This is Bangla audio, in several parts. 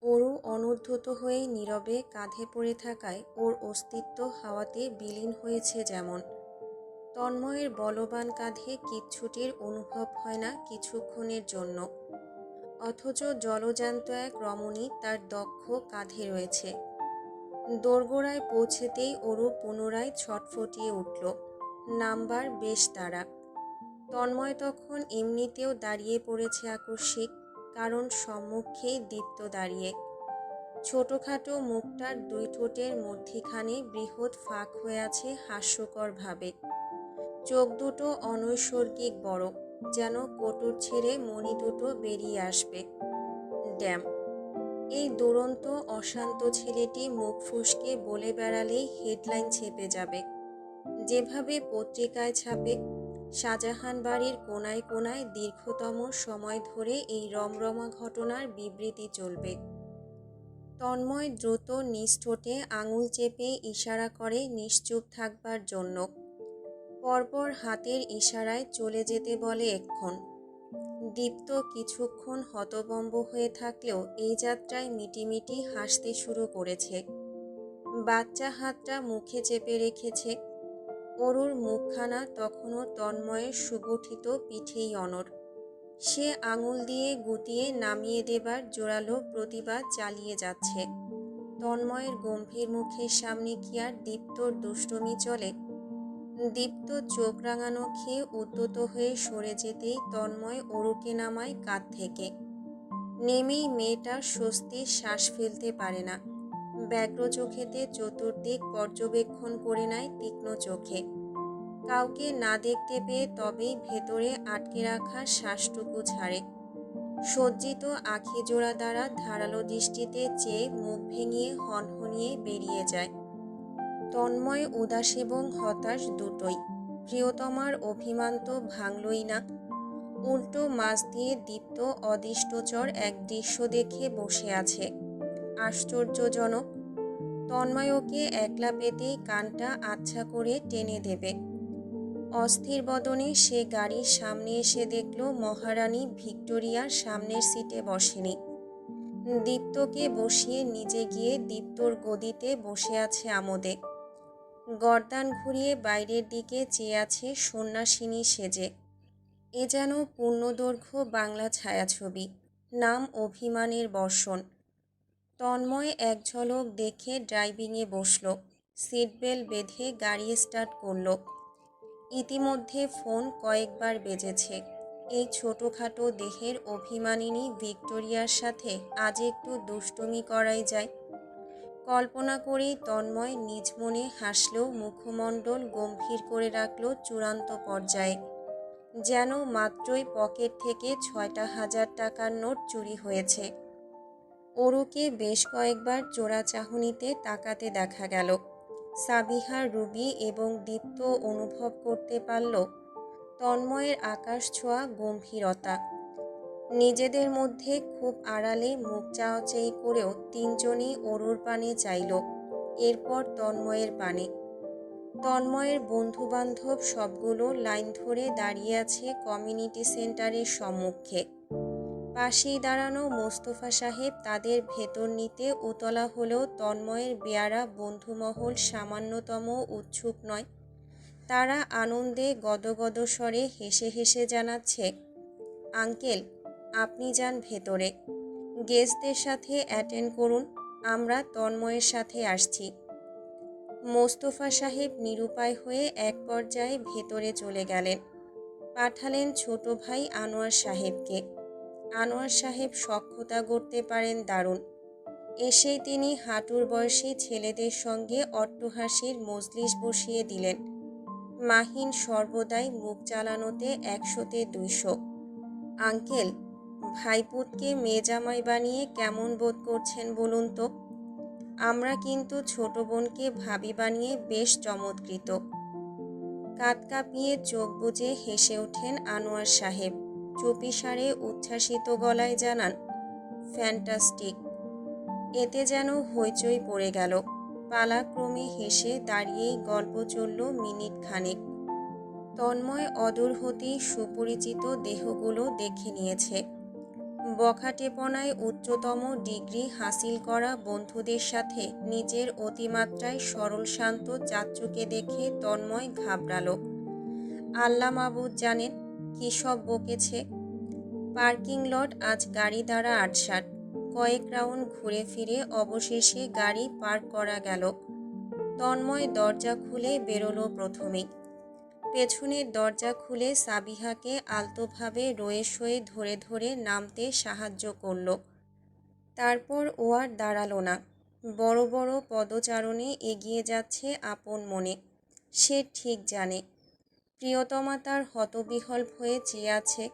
অরু অনুদ্ধত হয়ে নীরবে কাঁধে পড়ে থাকায় ওর অস্তিত্ব হাওয়াতে বিলীন হয়েছে যেমন। তন্ময়ের বলবান কাঁধে কিচ্ছুটির অনুভব হয় না কিছুক্ষণের জন্য, অথচ জলজ্যান্ত এক রমণী তার দক্ষ কাঁধে রয়েছে। দোরগোড়ায় পৌঁছেতেই অরু পুনরায় ছটফটিয়ে উঠল। নামবার বেশ তাড়া। তন্ময় তখন এমনিতেও দাঁড়িয়ে পড়েছে আকস্মিক, কারণ সম্মুখেই দীপ্ত দাঁড়িয়ে। ছোটখাটো মুখটার দুই ঠোঁটের মধ্যিখানে বৃহৎ ফাঁক হয়ে আছে হাস্যকর ভাবে। চোখ দুটো অনৈসর্গিক বড়, যেন কোটর ছেড়ে মণি দুটো বেরিয়ে আসবে। ড্যাম! এই দুরন্ত অশান্ত ছেলেটি মুখ ফুঁসকে বলে বেড়ালেই হেডলাইন ছেপে যাবে, যেভাবে পত্রিকায় ছাপে। শাহজাহান বাড়ির কোনায় কোনায় দীর্ঘতম সময় ধরে এই রমরমা ঘটনার বিবৃতি চলবে। তন্ময় দ্রুত নিজ ঠোঁটে আঙুল চেপে ইশারা করে নিশ্চুপ থাকবার জন্য। পরপর হাতের ইশারায় চলে যেতে বলে এক্ষণ। দীপ্ত কিছুক্ষণ হতভম্ব হয়ে থাকলেও এই যাত্রায় মিটিমিটি হাসতে শুরু করেছে। বাচ্চা হাতটা মুখে চেপে রেখেছে। অরুর মুখখানা তখনও তন্ময়ের সুগঠিত পিঠেই অনড়। সে আঙুল দিয়ে গুটিয়ে নামিয়ে দেবার জোরালো প্রতিবাদ চালিয়ে যাচ্ছে। তন্ময়ের গম্ভীর মুখের সামনে কি আর দীপ্তর দুষ্টুমি চলে? দীপ্ত চোখ রাঙানো খেয়ে উদ্যত হয়ে সরে যেতেই তন্ময় অরুকে নামায় কাঁধ থেকে। নেমেই মেয়েটা স্বস্তির শ্বাস ফেলতে পারে না। ব্যগ্র চোখেতে চতুর্দিক পর্যবেক্ষণ করে নেয় তীক্ষ্ণ চোখে। কাউকে না দেখতে পেয়ে তবেই ভেতরে আটকে রাখা শ্বাসটুকু ছাড়ে। সজ্জিত আখিজোড়া দ্বারা ধারালো দৃষ্টিতে চেয়ে মুখ ভেঙিয়ে হনহনিয়ে বেরিয়ে যায়। তন্ময় উদাস এবং হতাশ দুটোই। প্রিয়তমার অভিমান তো ভাঙলই না, উল্টো মাছ দিয়ে দীপ্ত অদৃষ্টচর এক দৃশ্য দেখে বসে আছে। আশ্চর্যজনক। তন্ময় ওকে একলা পেতেই কানটা আচ্ছা করে টেনে দেবে। অস্থির বদনে সে গাড়ির সামনে এসে দেখল মহারানী ভিক্টোরিয়ার সামনের সিটে বসেনি। দীপ্তকে বসিয়ে নিজে গিয়ে দীপ্তর গদিতে বসে আছে আমোদে। গর্দান ঘুরিয়ে বাইরের দিকে চেয়ে আছে সন্ন্যাসিনী সেজে। এ যেন পূর্ণদৈর্ঘ্য বাংলা ছায়াছবি। নাম অভিমানের বর্ষণ। তন্ময় এক ঝলক দেখে ড্রাইভিংয়ে বসল। সিট বেল্ট বেঁধে গাড়ি স্টার্ট করল। ইতিমধ্যে ফোন কয়েকবার বেজেছে। এই ছোটোখাটো দেহের অভিমানিনী ভিক্টোরিয়ার সাথে আজ একটু দুষ্টুমি করাই যায়। কল্পনা করেই তন্ময় নিজ মনে হাসলেও মুখমণ্ডল গম্ভীর করে রাখল চূড়ান্ত পর্যায়ে, যেন মাত্রই পকেট থেকে ৬,০০০ টাকার নোট চুরি হয়েছে। অরুকে বেশ কয়েকবার চোরা চাহনিতে তাকাতে দেখা গেল। সাবিহা, রুবি এবং দীপ্ত অনুভব করতে পারল তন্ময়ের আকাশ ছোঁয়া গম্ভীরতা। নিজেদের মধ্যে খুব আড়ালে মুখ চাওয়াচাই করেও তিনজনই অরুর পানে চাইল, এরপর তন্ময়ের পানে। তন্ময়ের বন্ধুবান্ধব সবগুলো লাইন ধরে দাঁড়িয়ে আছে কমিউনিটি সেন্টারের সম্মুখে। পাশেই দাঁড়ানো মোস্তফা সাহেব তাদের ভেতর নিতে উতলা হলেও তন্ময়ের বেয়ারা বন্ধুমহল সামান্যতম উৎসুক নয়। তারা আনন্দে গদগদ স্বরে হেসে হেসে জানাচ্ছে, আঙ্কেল, আপনি যান ভেতরে, গেস্টদের সাথে অ্যাটেন্ড করুন, আমরা তন্ময়ের সাথে আসছি। মোস্তফা সাহেব নিরুপায় হয়ে এক পর্যায়ে ভেতরে চলে গেলেন। পাঠালেন ছোট ভাই আনোয়ার সাহেবকে। আনোয়ার সাহেব সখ্যতা গড়তে পারেন দারুণ। এসেই তিনি হাঁটুর বয়সী ছেলেদের সঙ্গে অট্টহাসির মজলিস বসিয়ে দিলেন। মাহিন সর্বদাই মুখ চালানোতে ১০০তে ২০০। আঙ্কেল, ভাইপুতকে মেয়েজামাই বানিয়ে কেমন বোধ করছেন বলুন তো? আমরা কিন্তু ছোট বোনকে ভাবি বানিয়ে বেশ চমৎকৃত। কাঁধ কাঁপিয়ে চোখ বুজে হেসে ওঠেন আনোয়ার সাহেব। চুপিসারে উচ্ছ্বাসিত গলায় জানান, ফ্যান্টাস্টিক। এতে যেন হইচই পড়ে গেল। পালাক্রমে হেসে দাঁড়িয়েই গল্প চলল মিনিট খানেক। তন্ময় অদূর হতেই সুপরিচিত দেহগুলো দেখে নিয়েছে। বখাটেপনায় উচ্চতম ডিগ্রি হাসিল করা বন্ধুদের সাথে নিজের অতিমাত্রায় সরল শান্ত চাচ্চুকে দেখে তন্ময় ঘাবড়ালো। আল্লাহ মাবুদ জানেন কী সব বকেছে। পার্কিং লট আজ গাড়ি দ্বারা আটসাঁট। কয়েক রাউন্ড ঘুরে ফিরে অবশেষে গাড়ি পার্ক করা গেল। তন্ময় দরজা খুলে বেরোলো প্রথমেই। পেছনের দরজা খুলে সাবিহাকে আলতোভাবে রয়ে শয়ে ধরে ধরে নামতে সাহায্য করল। তারপর ও আর দাঁড়ালো না, বড় বড় পদচারণে এগিয়ে যাচ্ছে আপন মনে। সে ঠিক জানে প্রিয়তমা তার হতবিহ্বল হয়ে চেয়ে আছে।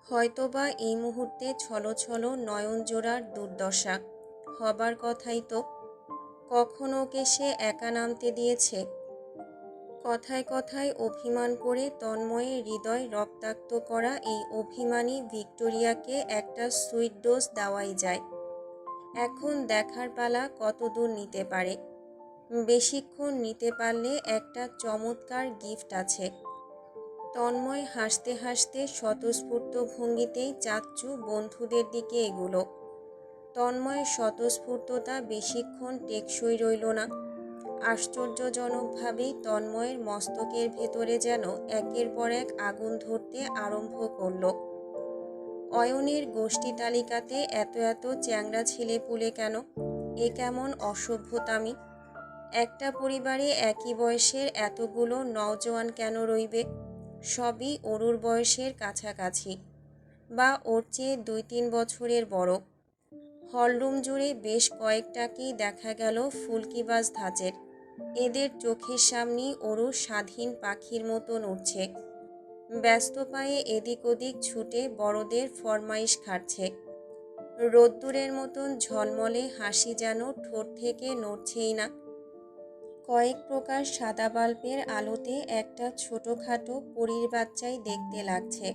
হয়তোবা এই মুহূর্তে ছলছল নয়নজোড়ার দুর্দশা হবার কথাই তো। কখনো ওকে সে একা নামতে দিয়েছে? কথায় কথায় অভিমান করে তন্ময়ের হৃদয় রক্তাক্ত করা এই অভিমানী ভিক্টোরিয়াকে একটা সুইট ডোজ দেওয়াই যায়। এখন দেখার পালা কতদূর নিতে পারে। বেশিক্ষণ নিতে পারলে একটা চমৎকার গিফট আছে। তন্ময় হাসতে হাসতে স্বতঃস্ফূর্ত ভঙ্গিতেই চাচ্চু বন্ধুদের দিকে এগুলো। তন্ময়ের স্বতঃস্ফূর্ততা বেশিক্ষণ টেকসই রইল না। আশ্চর্যজনকভাবেই তন্ময়ের মস্তকের ভেতরে যেন একের পর এক আগুন ধরতে আরম্ভ করল। অয়নের গোষ্ঠী তালিকাতে এত এত চ্যাংড়া ছেলেপুলে কেন? এ কেমন অসভ্যতামি! একটা পরিবারে একই বয়সের এতগুলো নওজোয়ান কেন রইবে? সবই অরুর বয়সের কাছাকাছি, বা ওর চেয়ে 2-3 বছরের বড়। হলরুম জুড়ে বেশ কয়েকটাকেই দেখা গেল ফুলকিবাজ ধাঁচের। এদের চোখের সামনেই অরু স্বাধীন পাখির মতন উঠছে। ব্যস্ত পায়ে এদিক ওদিক ছুটে বড়দের ফরমাইশ খাটছে। রোদ্দুরের মতন ঝলমলে হাসি যেন ঠোঁট থেকে নড়ছেই না। কয়েক প্রকার সাদা বাল্বের আলোতে একটা ছোটোখাটো পরীর বাচ্চাই দেখতে লাগছে।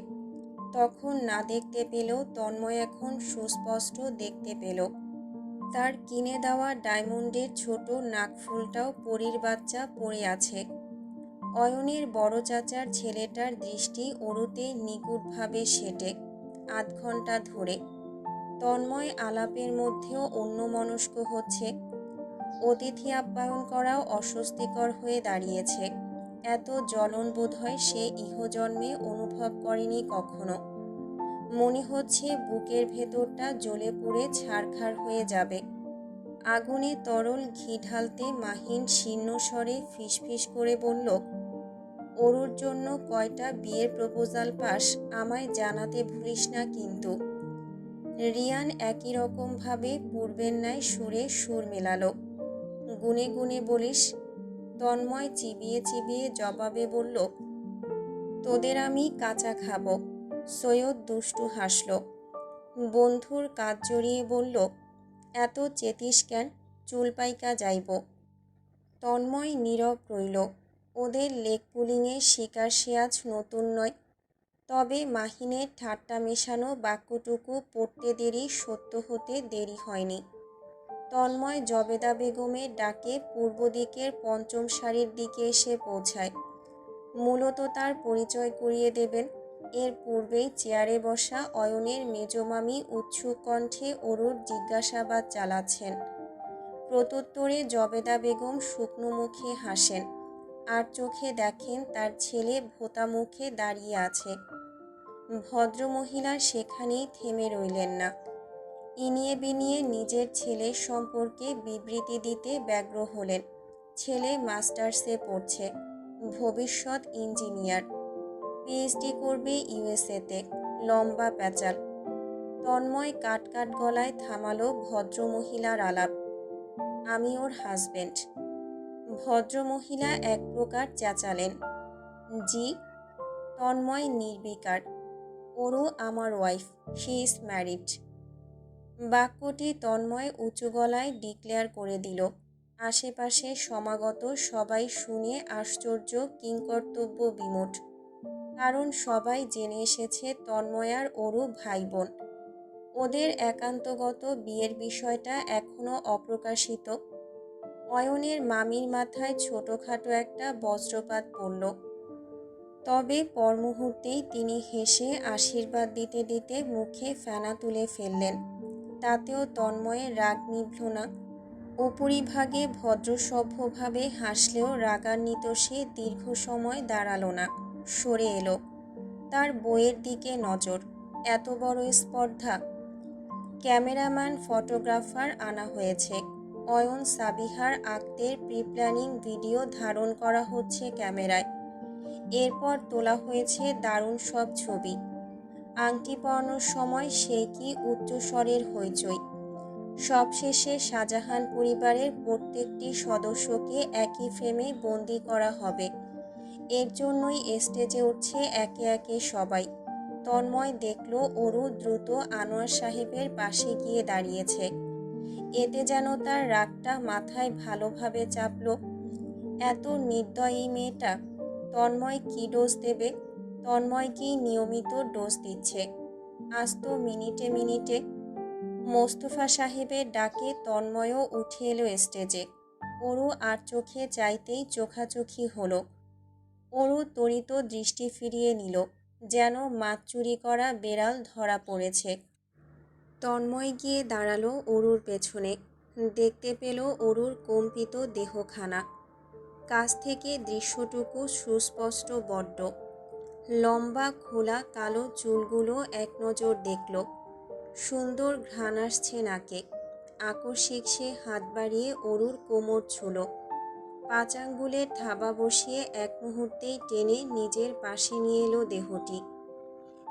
তখন না দেখতে পেলেও তন্ময় এখন সুস্পষ্ট দেখতে পেল। তার কিনে দেওয়া ডায়মন্ডের ছোট নাকফুলটাও পরীর বাচ্চা পড়ে আছে। অয়নের বড় চাচার ছেলেটার দৃষ্টি অরুতে নিগুড়ভাবে সেটে আধ ঘন্টা ধরে। তন্ময় আলাপের মধ্যেও অন্যমনস্ক হচ্ছে। অতিথি আপ্যায়ন করাও অস্বস্তিকর হয়ে দাঁড়িয়েছে। এত জ্বলন বোধহয় সে ইহজন্মে অনুভব করেনি কখনো। মনে হচ্ছে বুকের ভেতরটা জ্বলে পুড়ে ছারখার হয়ে যাবে। আগুনে তরল ঘি ঢালতে মাহিন শীর্ণস্বরে ফিসফিস করে বলল, অরুর জন্য কয়টা বিয়ের প্রপোজাল পাস আমায় জানাতে ভুলিস না কিন্তু। রিয়ান একই রকমভাবে পূর্বের ন্যায় সুরে সুর মেলালো। গুনে গুনে বলিস? তন্ময় চিবিয়ে চিবিয়ে জবাবে বলল, তোদের আমি কাঁচা খাবো। সৈয়দ দুষ্টু হাসল। বন্ধুর কাজ জড়িয়ে বলল, এত চেতিস কেন? চুল পাইকা যাইব। তন্ময় নীরব রইল। ওদের লেগ পুলিংয়ের শিকার সে আজ নতুন নয়। তবে মাহিনের ঠাট্টা মেশানো বাক্যটুকু পড়তে দেরি সত্য হতে দেরি হয়নি। তন্ময় জবেদা বেগমের ডাকে পূর্ব দিকের পঞ্চম সারির দিকে এসে পৌঁছায়। মূলত তার পরিচয় করিয়ে দেবেন। এর পূর্বেই চেয়ারে বসা অয়নের মেজমামি উৎসুক কণ্ঠে অরুর জিজ্ঞাসাবাদ চালাচ্ছেন। প্রত্যুত্তরে জবেদা বেগম শুকনো মুখে হাসেন, আর চোখে দেখেন তার ছেলে ভোঁতা মুখে দাঁড়িয়ে আছে। ভদ্রমহিলা সেখানেই থেমে রইলেন না। ইনিয়ে বিনিয়ে নিজের ছেলের সম্পর্কে বিবৃতি দিতে ব্যগ্র হলেন। ছেলে মাস্টার্সে পড়ছে, ভবিষ্যৎ ইঞ্জিনিয়ার, পিএইচডি করবে ইউএসএতে। লম্বা প্যাচাল। তন্ময় কাট কাট গলায় থামালো ভদ্রমহিলার আলাপ। আমি ওর হাজবেন্ড। ভদ্রমহিলা এক প্রকার চেঁচালেন, জি? তন্ময় নির্বিকার, ওরও আমার ওয়াইফ, শি ইজ ম্যারিড। বাক্যটি তন্ময় উঁচু গলায় ডিক্লেয়ার করে দিল। আশেপাশে সমাগত সবাই শুনে আশ্চর্য কিংকর্তব্য বিমূঢ়। কারণ সবাই জেনে এসেছে তন্ময় আর অরু ভাই বোন। ওদের একান্তগত বিয়ের বিষয়টা এখনো অপ্রকাশিত। অয়নের মামির মাথায় ছোটোখাটো একটা বজ্রপাত পড়ল। তবে পর মুহূর্তেই তিনি হেসে আশীর্বাদ দিতে দিতে মুখে ফেনা তুলে ফেললেন। তাতেও তন্ময়ের রাগ নিভল না। উপরিভাগে ভদ্রসভ্যভাবে হাসলেও রাগান্বিত সে দীর্ঘ সময় দাঁড়ালো না, সরে এলো। তার বইয়ের দিকে নজর। এত বড় স্পর্ধা! ক্যামেরাম্যান, ফটোগ্রাফার আনা হয়েছে। অয়ন সাবিহার আক্তের প্রিপ্ল্যানিং ভিডিও ধারণ করা হচ্ছে ক্যামেরায়। এরপর তোলা হয়েছে দারুণ সব ছবি। আংটি পরানোর সময় সে কি উচ্চস্বরের হইচই! সবশেষে শাহজাহান পরিবারের প্রত্যেকটি সদস্যকে একই ফ্রেমে বন্দি করা হবে। এর জন্যই স্টেজে উঠছে একে একে সবাই। তন্ময় দেখল অরু দ্রুত আনোয়ার সাহেবের পাশে গিয়ে দাঁড়িয়েছে। এতে যেন তার রাগটা মাথায় ভালোভাবে চাপল। এত নির্দয়ী মেয়েটা! তন্ময় কি ডোজ দেবে? তন্ময় কি নিয়মিত ডোজ দিচ্ছে? আজ তো মিনিটে মিনিটে। মোস্তফা সাহেবের ডাকে তন্ময়ও উঠে এলো স্টেজে। অরু আর চোখে চাইতেই চোখাচোখি হলো। অরু তড়িত দৃষ্টি ফিরিয়ে নিল, যেন মাছ চুরি করা বেড়াল ধরা পড়েছে। তন্ময় গিয়ে দাঁড়ালো অরুর পেছনে। দেখতে পেল অরুর কম্পিত দেহখানা। কাছ থেকে দৃশ্যটুকু সুস্পষ্ট বড্ড। লম্বা খোলা কালো চুলগুলো এক নজর দেখল। সুন্দর ঘ্রাণ আসছে নাকে। আকস্মিক সে হাত বাড়িয়ে অরুর কোমর ছুঁল। পাঁচ আঙ্গুলের থাবা বসিয়ে এক মুহূর্তেই টেনে নিজের পাশে নিয়ে এলো দেহটি।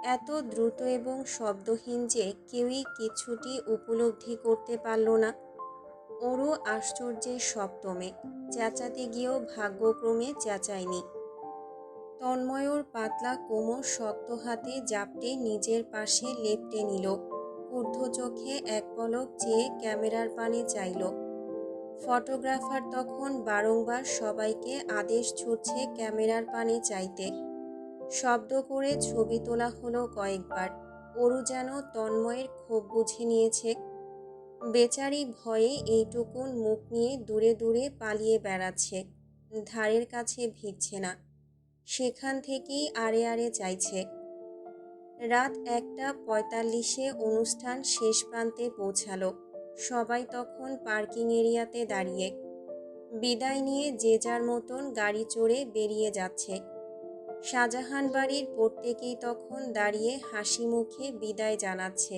এত দ্রুত এবং শব্দহীন যে কেউই কিছুটি উপলব্ধি করতে পারল না। অরু আশ্চর্যের সপ্তমে, চেঁচাতে গিয়েও ভাগ্যক্রমে চেঁচায়নি। তন্ময়র পাতলা কোমর শক্ত হাতে জাপটে নিজের পাশে লেপ্টে নিল। ঊর্ধ্ব চোখে এক পলক চেয়ে ক্যামেরার পানে চাইল। ফটোগ্রাফার তখন বারংবার সবাইকে আদেশ ছুটছে ক্যামেরার পানে চাইতে। শব্দ করে ছবি তোলা হলো কয়েকবার। অরু যেন তন্ময়ের ক্ষোভ বুঝে নিয়েছে। বেচারি ভয়ে এইটুকুন মুখ নিয়ে দূরে দূরে পালিয়ে বেড়াচ্ছে। ধারের কাছে ভিড়ছে না। সেখান থেকেই আড়ে আড়ে চাইছে। রাত 1:45-এ অনুষ্ঠান শেষ প্রান্তে পৌঁছালো। সবাই তখন পার্কিং এরিয়াতে দাঁড়িয়ে। বিদায় নিয়ে যে যার মতন গাড়ি চড়ে বেরিয়ে যাচ্ছে। শাহজাহান বাড়ির প্রত্যেকেই তখন দাঁড়িয়ে হাসি মুখে বিদায় জানাচ্ছে,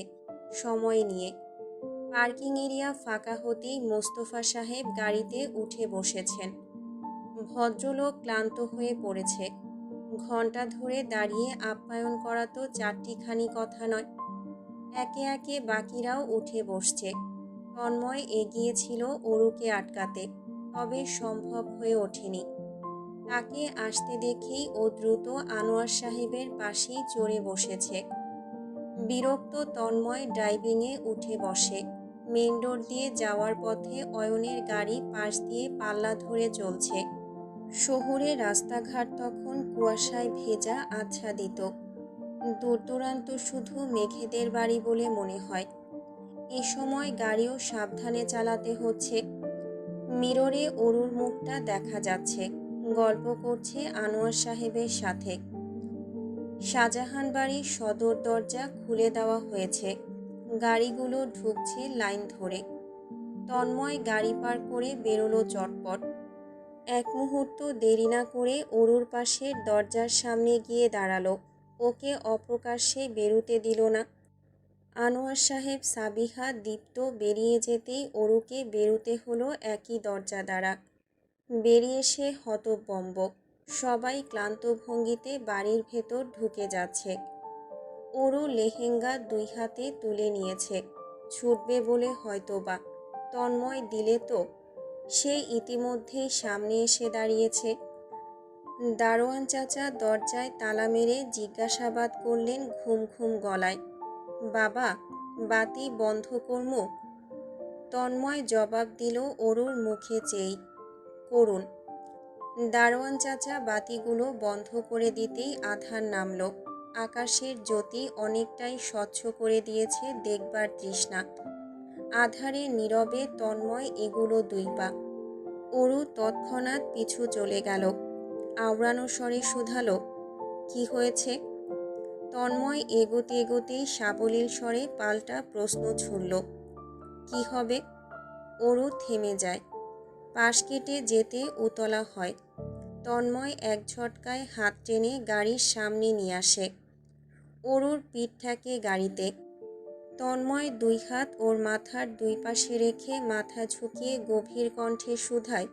সময় নিয়ে। পার্কিং এরিয়া ফাঁকা হতেই মোস্তফা সাহেব গাড়িতে উঠে বসেছেন। ভদ্রলোক ক্লান্ত হয়ে পড়েছে। ঘণ্টা ধরে দাঁড়িয়ে আপ্যায়ন করা তো চারটিখানি কথা নয়। একে একে বাকিরাও উঠে বসছে। তন্ময় এগিয়েছিল অরুকে আটকাতে, তবে সম্ভব হয়ে ওঠেনি। তাকে আসতে দেখেই ও দ্রুত আনোয়ার সাহেবের পাশেই চড়ে বসেছে। বিরক্ত তন্ময় ড্রাইভিংয়ে উঠে বসে। মেন রোড দিয়ে যাওয়ার পথে অয়নের গাড়ি পাশ দিয়ে পাল্লা ধরে চলছে। শহুরে রাস্তাঘাট তখন কুয়াশায় ভেজা আচ্ছাদিত। দূর দূরান্ত শুধু মেঘেদের বাড়ি বলে মনে হয়। এ সময় গাড়িও সাবধানে চালাতে হচ্ছে। মিররে অরুর মুখটা দেখা যাচ্ছে। গল্প করছে আনোয়ার সাহেবের সাথে। শাহজাহান বাড়ির সদর দরজা খুলে দেওয়া হয়েছে। গাড়িগুলো ঢুকছে লাইন ধরে। তন্ময় গাড়ি পার করে বেরোলো চটপট। এক মুহূর্ত দেরি না করে অরুর পাশের দরজার সামনে গিয়ে দাঁড়ালো। ওকে অপ্রকাশ্যে বেরুতে দিল না। আনোয়ার সাহেব, সাবিহা, দীপ্ত বেরিয়ে যেতেই অরুকে বেরুতে হলো একই দরজা দ্বারা। বেরিয়ে সে হতভম্ব। সবাই ক্লান্ত ভঙ্গিতে বাড়ির ভেতর ঢুকে যাচ্ছে। অরু লেহেঙ্গা দুই হাতে তুলে নিয়েছে। ছুটবে বলে হয়তোবা। তন্ময় দিলে তো। সে ইতিমধ্যেই সামনে এসে দাঁড়িয়েছে। দারোয়ান চাচা দরজায় তালা মেরে জিজ্ঞাসাবাদ করলেন ঘুম ঘুম গলায়, বাবা, বাতি বন্ধ করমু? তন্ময় জবাব দিল অরুর মুখে চেয়েই, করুন। দারোয়ান চাচা বাতিগুলো বন্ধ করে দিতেই আধার নামল। আকাশের জ্যোতি অনেকটাই স্বচ্ছ করে দিয়েছে দেখবার তৃষ্ণা। আধারে নীরবে তন্ময় এগুলো দুই পা। অরু তৎক্ষণাৎ পিছু চলে গেল। আওড়ানো স্বরে শুধালো, কি হয়েছে? তন্ময় এগোতে এগোতেই সাবলীল স্বরে পাল্টা প্রশ্ন ছুড়ল। কি হবে? অরু থেমে যায়। পাশ কেটে যেতে উতলা হয়। তন্ময় এক ঝটকায় হাত টেনে গাড়ির সামনে নিয়ে আসে। অরুর পিঠ ঠেকে গাড়িতে। তন্ময় দুই হাত ওর মাথার দুই পাশে রেখে মাথা ঝুঁকিয়ে গভীর কণ্ঠে শুধায়,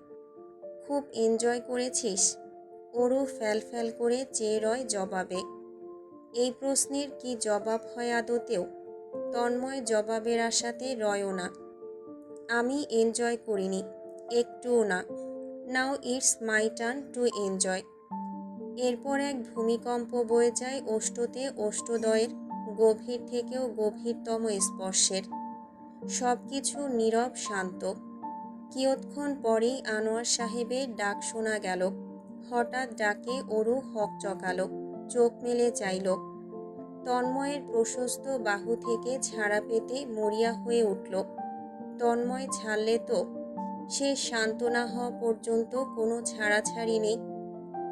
খুব এনজয় করেছিস? অরু ফ্যাল করে চেয়ে রয় জবাবে। এই প্রশ্নের কি জবাব হয় আদতেও? তন্ময় জবাবের আশাতে রয়ও না। আমি এনজয় করিনি, একটুও না। Now it's my turn to enjoy. এরপর এক ভূমিকম্প বয়ে যায় ওষ্ঠতে ওষ্ঠদ্বয়ের, গভীর থেকেও গভীরতম স্পর্শের। সব কিছু নীরব শান্ত। কিয়ৎক্ষণ পরেই আনোয়ার সাহেবের ডাক শোনা গেল। হঠাৎ ডাকে অরু হকচকাল, চোখ মেলে চাইল। তন্ময়ের প্রশস্ত বাহু থেকে ছাড়া পেতে মরিয়া হয়ে উঠল। তন্ময় ছাড়লে তো? সে শান্ত না হওয়া পর্যন্ত কোনো ছাড়াছাড়ি নেই।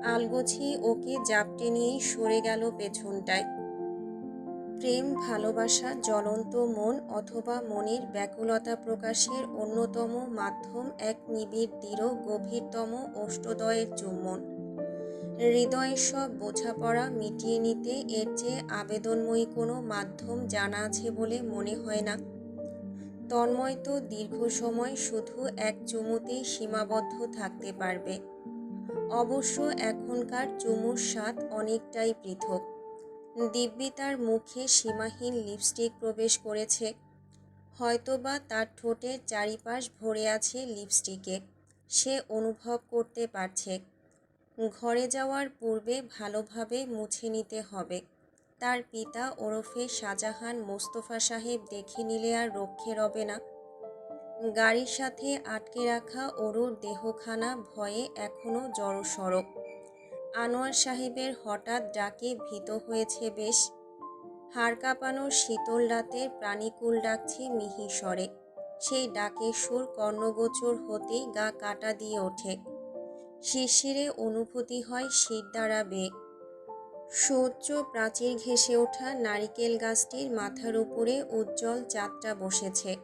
আলগোছি ওকে জাপটে নিয়েই সরে গেল পেছনটায়। প্রেম, ভালোবাসা, জ্বলন্ত মন অথবা মনের ব্যাকুলতা প্রকাশের অন্যতম মাধ্যম এক নিবিড় দৃঢ় গভীরতম ওষ্ঠদ্বয়ের চুম্বন। হৃদয়ের সব বোঝাপড়া মিটিয়ে নিতে এর চেয়ে আবেদনময়ী কোনো মাধ্যম জানা আছে বলে মনে হয় না। তন্ময় তো দীর্ঘ সময় শুধু এক চুমুতেই সীমাবদ্ধ থাকতে পারবে। অবশ্য এখনকার চুমুর স্বাদ অনেকটাই পৃথক। দিব্যি তার মুখে সীমাহীন লিপস্টিক প্রবেশ করেছে। হয়তোবা তার ঠোঁটের চারিপাশ ভরে আছে লিপস্টিকে। সে অনুভব করতে পারছে। ঘরে যাওয়ার পূর্বে ভালোভাবে মুছে নিতে হবে। তার পিতা ওরফে শাহজাহান মোস্তফা সাহেব দেখে নিলে আর রক্ষে রবে না। গাড়ির সাথে আটকে রাখা অরুর দেহখানা ভয়ে এখনো জড়সড়। আনোয়ার সাহেবের হঠাৎ ডাকে ভীত হয়েছে বেশ। হাড় কাঁপানো শীতল রাতের প্রাণীকুল ডাকছে মিহি স্বরে। সেই ডাকের সুর কর্ণগোচর হতেই গা কাটা দিয়ে ওঠে। শিরশিরে অনুভূতি হয় শিরদাঁড়া বেয়ে। সুউচ্চ প্রাচীর ঘেঁষে ওঠা নারিকেল গাছটির মাথার উপরে উজ্জ্বল চাঁদটা বসেছে।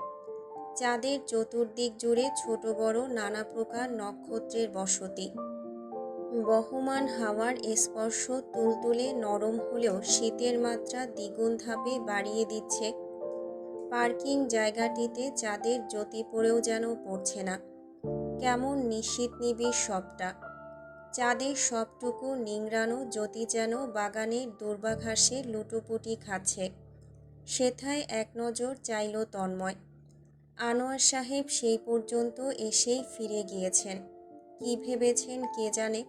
চাঁদের চতুর্দিক জুড়ে ছোট বড় নানা প্রকার নক্ষত্রের বসতি। বহমান হাওয়ার স্পর্শ তুলতুলে নরম হলেও শীতের মাত্রা দ্বিগুণ ধাপে বাড়িয়ে দিচ্ছে। পার্কিং জায়গাটিতে চাঁদের জ্যোতি পড়েও যেন পড়ছে না। কেমন নিশীথ নিবিড় সবটা। চাঁদের সবটুকু নিংড়ানো জ্যোতি যেন বাগানের দুর্বাঘাসে লুটোপুটি খাচ্ছে। সেথায় এক নজর চাইল তন্ময়। আনোয়ার সাহেব সেই পর্যন্ত এসেই ফিরে গিয়েছেন। কি ভেবেছেন কে জানে,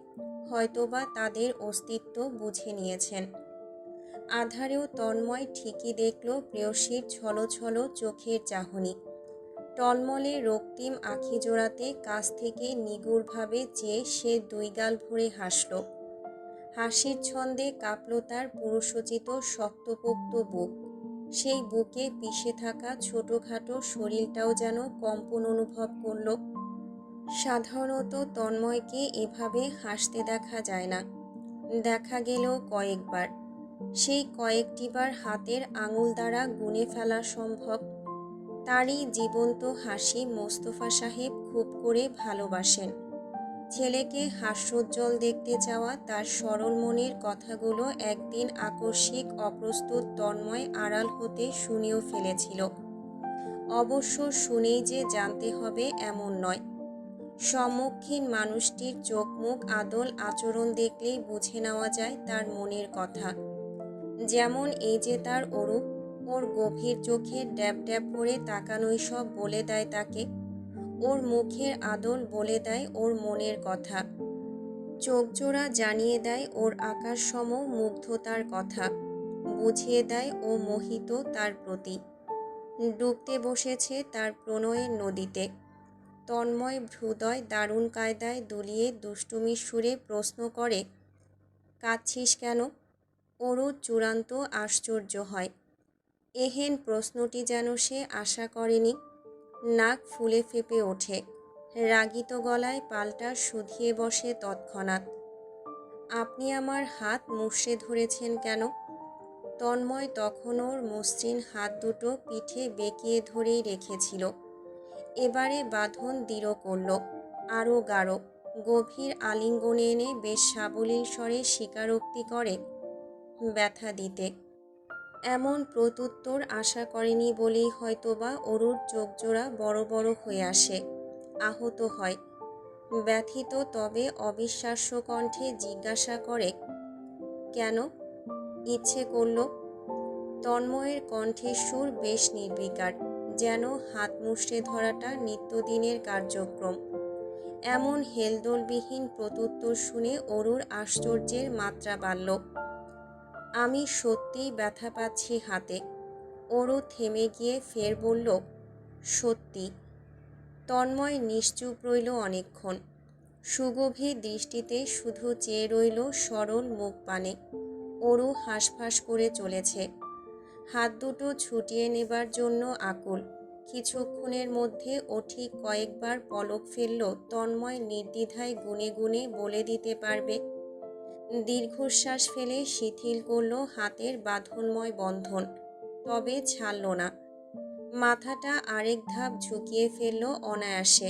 হয়তোবা তাদের অস্তিত্ব বুঝে নিয়েছেন। আধারেও তন্ময় ঠিকই দেখল প্রেয়সীর ছলছল চোখের চাহনি। টলমলে রক্তিম আখি জোড়াতে কাছ থেকে নিগুড়ভাবে চেয়ে সে দুই গাল ভরে হাসল। হাসির ছন্দে কাঁপল তার পুরুষোচিত শক্তপোক্ত বুক। সেই বুকে পিষে থাকা ছোটোখাটো শরীরটাও যেন কম্পন অনুভব করল। সাধারণত তন্ময়কে এভাবে হাসতে দেখা যায় না। দেখা গেল কয়েকবার। সেই কয়েকটিবার হাতের আঙুল দ্বারা গুনে ফেলা সম্ভব। তারই জীবন্ত হাসি মোস্তফা সাহেব খুব করে ভালোবাসেন। ছেলেকে হাস্যোজ্জ্বল দেখতে চাওয়া তার সরল মনের কথাগুলো একদিন আকস্মিক অপ্রস্তুত তন্ময় আড়াল হতে শুনেও ফেলেছিল। অবশ্য শুনেই যে জানতে হবে এমন নয়। সম্মুখীন মানুষটির চোখ মুখ আদল আচরণ দেখলেই বুঝে নেওয়া যায় তার মনের কথা। যেমন এই যে তার অরূপ, ওর গভীর চোখের ড্যাব ড্যাব করে তাকানোই সব বলে দেয় তাকে। ওর মুখের আদল বলে দেয় ওর মনের কথা। চোখজোড়া জানিয়ে দেয় ওর আকাশসম মুগ্ধতার কথা। বুঝিয়ে দেয় ও মোহিত তার প্রতি। ডুবতে বসেছে তার প্রণয়ের নদীতে। তন্ময় ভ্রুদয় দারুণ কায়দায় দুলিয়ে দুষ্টুমির সুরে প্রশ্ন করে, কাঁদছিস কেন? অরু চূড়ান্ত আশ্চর্য হয়। এহেন প্রশ্নটি যেন সে আশা করেনি। নাক ফুলে ফেঁপে ওঠে। রাগিত গলায় পাল্টা শুধিয়ে বসে তৎক্ষণাৎ, আপনি আমার হাত মুষড়ে ধরেছেন কেন? তন্ময় তখন ওর মসৃণ হাত দুটো পিঠে বেঁকিয়ে ধরেই রেখেছিল। এবারে বাঁধন দৃঢ় করল, আরও গাঢ়, গভীর আলিঙ্গনে এনে বেশ সাবলীল স্বরে স্বীকারোক্তি করে ব্যথা দিতে। এমন প্রত্যুত্তর আশা করেনি বলেই হয়তোবা অরুর চোখজোড়া বড় বড় হয়ে আসে, আহত হয়। ব্যথিত তবে অবিশ্বাস্য কণ্ঠে জিজ্ঞাসা করে, কেন? ইচ্ছে করল। তন্ময়ের কণ্ঠের সুর বেশ নির্বিকার, যেন হাত মুষড়ে ধরাটা নিত্যদিনের কার্যক্রম। এমন হেলদোলবিহীন প্রত্যুত্তর শুনে অরুর আশ্চর্যের মাত্রা বাড়ল। আমি সত্যিই ব্যথা পাচ্ছি হাতে। অরু থেমে গিয়ে ফের বলল, সত্যি। তন্ময় নিশ্চুপ রইল অনেকক্ষণ। সুগভীর দৃষ্টিতে শুধু চেয়ে রইল সরল মুখ পানে। অরু হাঁসফাঁস করে চলেছে, হাত দুটো ছুটিয়ে নেবার জন্য আকুল। কিছুক্ষণের মধ্যে ও ঠিক কয়েকবার পলক ফেলল। তন্ময় নির্দ্বিধায় গুনে গুনে বলে দিতে পারবে। দীর্ঘশ্বাস ফেলে শিথিল করল হাতের বাঁধনময় বন্ধন, তবে ছাড়ল না। মাথাটা আরেক ধাপ ঝুঁকিয়ে ফেলল অনায়াসে।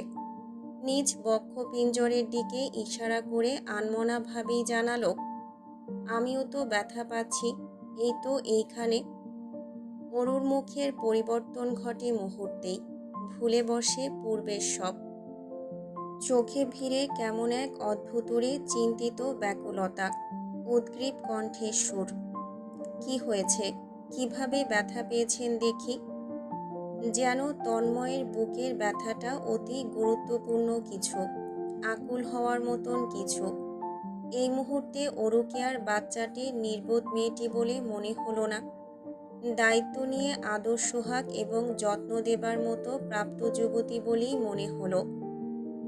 নিজ বক্ষপিঞ্জরের দিকে ইশারা করে আনমনাভাবেই জানালো, আমিও তো ব্যথা পাচ্ছি, এই তো এইখানে। অরুর মুখের পরিবর্তন ঘটে মুহূর্তেই, ভুলে বসে পূর্বের সব। চোখে ভিড়ে কেমন এক অদ্ভুতরে চিন্তিত ব্যাকুলতা, উদ্গ্রীব কণ্ঠের সুর। কি হয়েছে? কিভাবে ব্যথা পেয়েছেন দেখি? যেন তন্ময়ের বুকের ব্যথাটা অতি গুরুত্বপূর্ণ কিছু, আকুল হওয়ার মতন কিছু। এই মুহূর্তে অরুকে আর বাচ্চাটির নির্বোধ মেয়েটি বলে মনে হলো না। দায়িত্ব নিয়ে আদর সোহাগ এবং যত্ন দেবার মতো প্রাপ্ত যুবতী বলেই মনে হলো।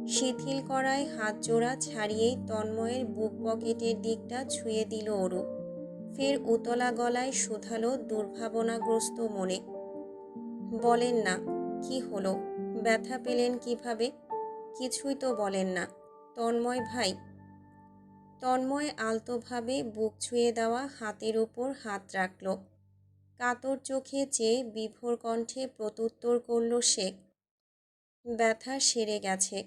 শিথিল করায় হাত জোড়া ছাড়িয়েই তন্ময়ের বুক পকেটের দিকটা ছুঁয়ে দিল অরু। ফের উতলা গলায় শুধালো দুর্ভাবনাগ্রস্ত মনে, বলেন না, কি হলো? ব্যথা পেলেন কিভাবে? কিছুই তো বলেন না তন্ময় ভাই। তন্ময় আলতোভাবে বুক ছুঁয়ে দেওয়া হাতের উপর হাত রাখল। কাতর চোখে চেয়ে বিভোর কণ্ঠে প্রত্যুত্তর করল সে, ব্যথা সেরে গেছে।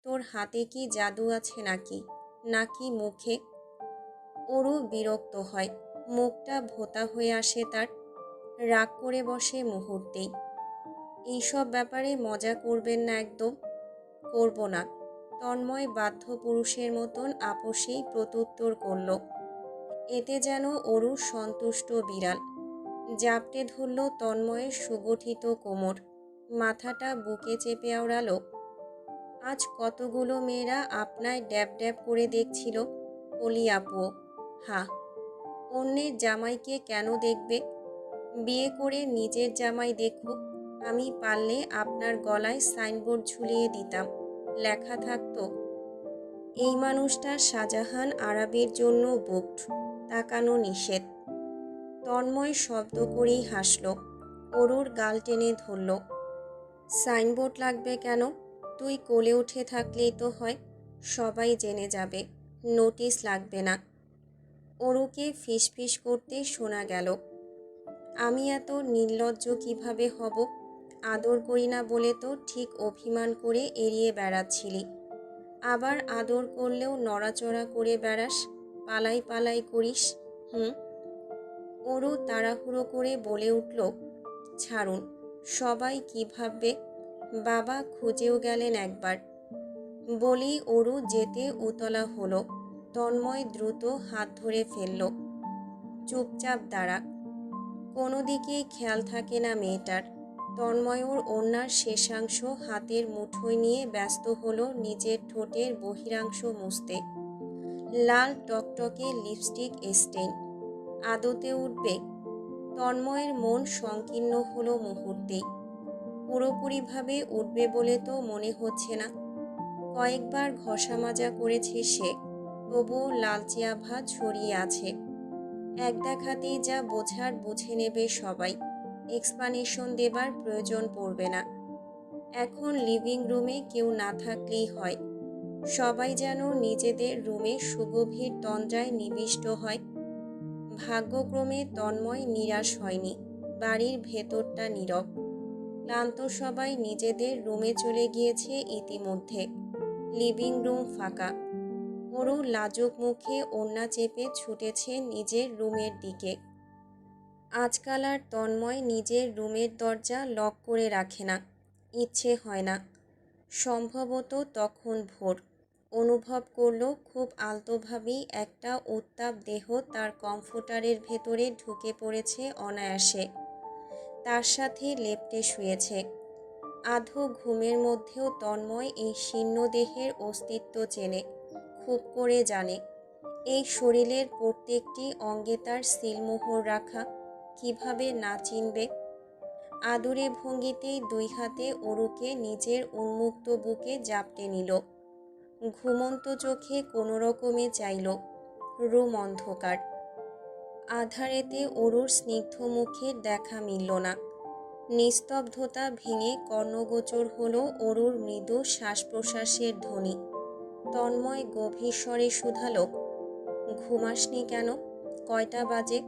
তোর হাতে কি জাদু আছে নাকি, নাকি মুখে? অরু বিরক্ত হয়, মুখটা ভোঁতা হয়ে আসে তার। রাগ করে বসে মুহূর্তেই। এইসব ব্যাপারে মজা করবেন না একদম। করব না। তন্ময় বাধ্য পুরুষের মতন আপোষেই প্রত্যুত্তর করল। এতে যেন অরু সন্তুষ্ট বিড়াল। জাপটে ধরল তন্ময়ের সুগঠিত কোমর, মাথাটা বুকে চেপে আওড়ালো। আজ কতগুলো মেয়েরা আপনায় ড্যাব ড্যাব করে দেখছিল, কলি আপু। হা, অন্যের জামাইকে কেন দেখবে? বিয়ে করে নিজের জামাই দেখুক। আমি পারলে আপনার গলায় সাইনবোর্ড ঝুলিয়ে দিতাম, লেখা থাকতো, এই মানুষটা শাহজাহান আরবের জন্য বুকড, তাকানো নিষেধ। তন্ময় শব্দ করেই হাসল, অরুর গাল টেনে ধরল। সাইনবোর্ড লাগবে কেন? তুই কোলে উঠে থাকলেই তো হয়, সবাই জেনে যাবে, নোটিশ লাগবে না। অরুকে ফিসফিস করতে শোনা গেল, আমি এত নির্লজ্জ কিভাবে হব? আদর করি না বলে তো ঠিক অভিমান করে এড়িয়ে বেড়াচ্ছিলি, আবার আদর করলেও নড়াচড়া করে বেড়াস, পালাই পালাই করিস। অরু তাড়াহুড়ো করে বলে উঠল, ছাড়ুন, সবাই কি ভাববে? বাবা খুঁজেও গেলেন একবার। বলেই অরু যেতে উতলা হলো। তন্ময় দ্রুত হাত ধরে ফেলল, চুপচাপ দাঁড়া। কোনো দিকেই খেয়াল থাকে না মেয়েটার। তন্ময় ওর ওড়নার শেষাংশ হাতের মুঠোয় নিয়ে ব্যস্ত হলো নিজের ঠোঁটের বহিরাংশ মুছতে। লাল টকটকে লিপস্টিক স্টেইন, আদতে উঠবে? তন্ময়ের মন সংকীর্ণ হলো মুহূর্তেই। পুরোপুরিভাবে উঠবে বলে তো মনে হচ্ছে না। কয়েকবার ঘষা মাজা করেছে সে, তবুও লালচে আভা ছড়িয়ে আছে। এক দেখাতেই যা বোঝার বুঝে নেবে সবাই, এক্সপ্লানেশন দেবার প্রয়োজন পড়বে না। এখন লিভিং রুমে কেউ না থাকলেই হয়। সবাই যেন নিজেদের রুমে সুগভীর তন্দ্রায় নিবিষ্ট হয়। ভাগ্যক্রমে তন্ময় নিরাশ হয়নি। বাড়ির ভেতরটা নীরব। ক্লান্ত সবাই নিজেদের রুমে চলে গিয়েছে ইতিমধ্যে। লিভিং রুম ফাঁকা। অরু লাজুক মুখে ওড়না চেপে ছুটেছে নিজের রুমের দিকে। আজকাল আর তন্ময় নিজের রুমের দরজা লক করে রাখে না। ইচ্ছে হয় না। সম্ভবত তখন ভোর। অনুভব করল খুব আলতোভাবেই একটা উত্তাপ দেহ তার কমফোর্টারের ভেতরে ঢুকে পড়েছে অনায়াসে। তার সাথে লেপ্টে শুয়েছে। আধো ঘুমের মধ্যেও তন্ময় এই শীর্ণ দেহের অস্তিত্ব চেনে, খুব করে জানে। এই শরীরের প্রত্যেকটি অঙ্গে তার সিলমোহর রাখা, কিভাবে না চিনবে। আদুরে ভঙ্গিতেই দুই হাতে অরুকে নিজের উন্মুক্ত বুকে জাপটে নিল। ঘুমন্ত চোখে কোনো রকমে চাইল। রুম অন্ধকার। আধারেতে অরুর স্নিগ্ধ মুখের দেখা মিলল না। নিস্তব্ধতা ভেঙে কর্ণগোচর হলো অরুর মৃদু শ্বাস প্রশ্বাসের ধ্বনি। তন্ময় গভীর স্বরে শুধালো, ঘুমাসনি কেন? কয়টা বাজে?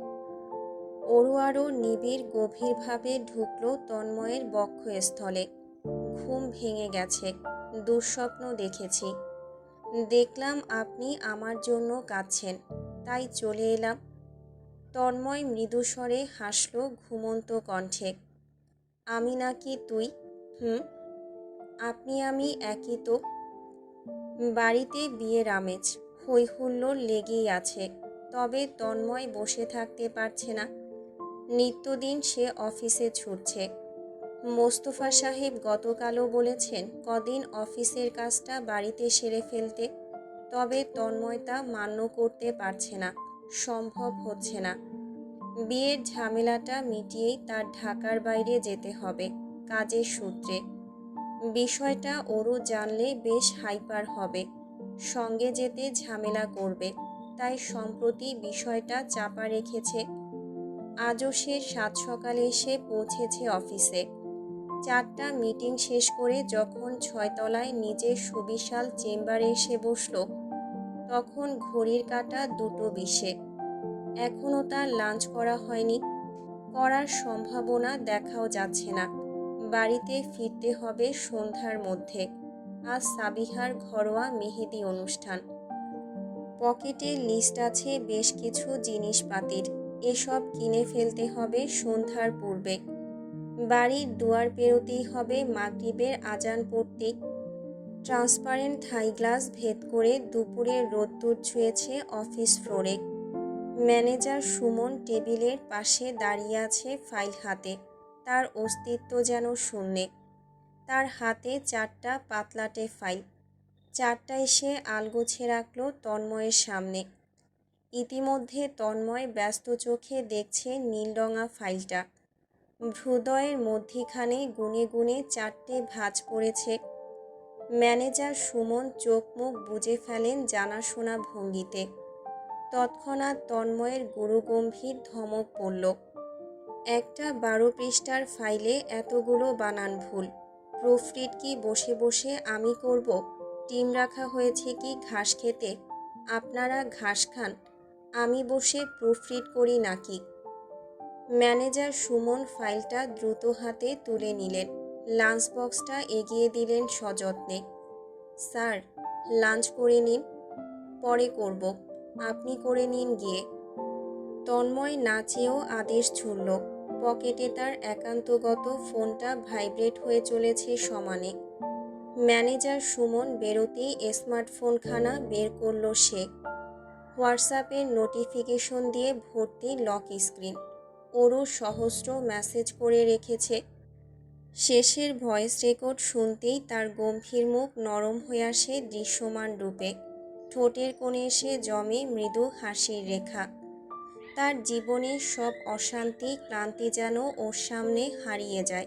অরু আরও নিবিড় গভীরভাবে ঢুকল তন্ময়ের বক্ষস্থলে। ঘুম ভেঙে গেছে। দুঃস্বপ্ন দেখেছি। দেখলাম আপনি আমার জন্য কাঁদছেন, তাই চলে এলাম। তন্ময় মৃদুস্বরে হাসল ঘুমন্ত কণ্ঠে। আমি নাকি তুই? আপনি আমি একই তো। বাড়িতে বিয়ের আমেজ, হৈ হুল্লোড় লেগেই আছে। তবে তন্ময় বসে থাকতে পারছে না। নিত্যদিন সে অফিসে ছুটছে। মোস্তফা সাহেব গতকালও বলেছেন কদিন অফিসের কাজটা বাড়িতে সেরে ফেলতে। তবে তন্ময় তা মান্য করতে পারছে না, সম্ভব হচ্ছে না। বিয়ের ঝামেলাটা মিটিয়েই তার ঢাকার বাইরে যেতে হবে, কাজের সূত্রে। বিষয়টা অরু জানলে বেশ হাইপার হবে, সঙ্গে যেতে ঝামেলা করবে। তাই সম্প্রতি বিষয়টা চাপা রেখেছে। আজও সে 7 সকালে এসে পৌঁছেছে অফিসে। 4টা মিটিং শেষ করে যখন 6 তলায় নিজের সুবিশাল চেম্বারে এসে বসল, তখন ঘড়ির কাঁটা 2:20। এখনও তার লাঞ্চ করা হয়নি। করার সম্ভাবনা দেখাও যাচ্ছে না। বাড়িতে ফিরতে হবে সন্ধ্যার মধ্যে। আজ সাবিহার ঘরোয়া মেহেদি অনুষ্ঠান। পকেটে লিস্ট আছে বেশ কিছু জিনিসপাতির। এসব কিনে ফেলতে হবে সন্ধ্যার পূর্বে। বাড়ির দুয়ার পেরোতেই হবে মাগরিবের আজান পড়তেই। ট্রান্সপারেন্ট থাই গ্লাস ভেদ করে দুপুরের রোদ্দুর ছুঁয়েছে অফিস ফ্লোরে। ম্যানেজার সুমন টেবিলের পাশে দাঁড়িয়ে আছে ফাইল হাতে। তার অস্তিত্ব যেন শূন্যে। তার হাতে 4টা পাতলাটে ফাইল। 4টা এসে আলগোছে রাখল তন্ময়ের সামনে। ইতিমধ্যে তন্ময় ব্যস্ত চোখে দেখছে নীলরঙা ফাইলটা। হৃদয়ের মধ্যিখানে গুনে গুনে 4টে ভাঁজ পড়েছে। ম্যানেজার সুমন চোখ মুখ বুজে ফেলেন জানাশোনা ভঙ্গিতে। তৎক্ষণাৎ তন্ময়ের গুরুগম্ভীর ধমক পড়ল। একটা 12 পৃষ্ঠার ফাইলে এতগুলো বানান ভুল। প্রুফরিড কি বসে বসে আমি করব? টিম রাখা হয়েছে কি ঘাস খেতে? আপনারা ঘাস খান, আমি বসে প্রুফরিড করি নাকি? ম্যানেজার সুমন ফাইলটা দ্রুত হাতে তুলে নিলেন। লাঞ্চ বক্সটা এগিয়ে দিলেন সযত্নে। স্যার, লাঞ্চ করে নিন। পরে করব, আপনি করে নিন গিয়ে। তন্ময় না চেয়েও আদেশ ছুড়ল। পকেটে তার একান্তগত ফোনটা ভাইব্রেট হয়ে চলেছে সমানে। ম্যানেজার সুমন বেরোতেই স্মার্টফোনখানা বের করল সে। হোয়াটসঅ্যাপের নোটিফিকেশন দিয়ে ভর্তি লক স্ক্রিন। অরু সহস্র মেসেজ করে রেখেছে। শেষের ভয়েস রেকর্ড শুনতেই তার গম্ভীর মুখ নরম হয়ে আসে দৃশ্যমান রূপে। ঠোঁটের কোণে এসে জমে মৃদু হাসির রেখা। তার জীবনের সব অশান্তি ক্লান্তি যেন ওর সামনে হারিয়ে যায়।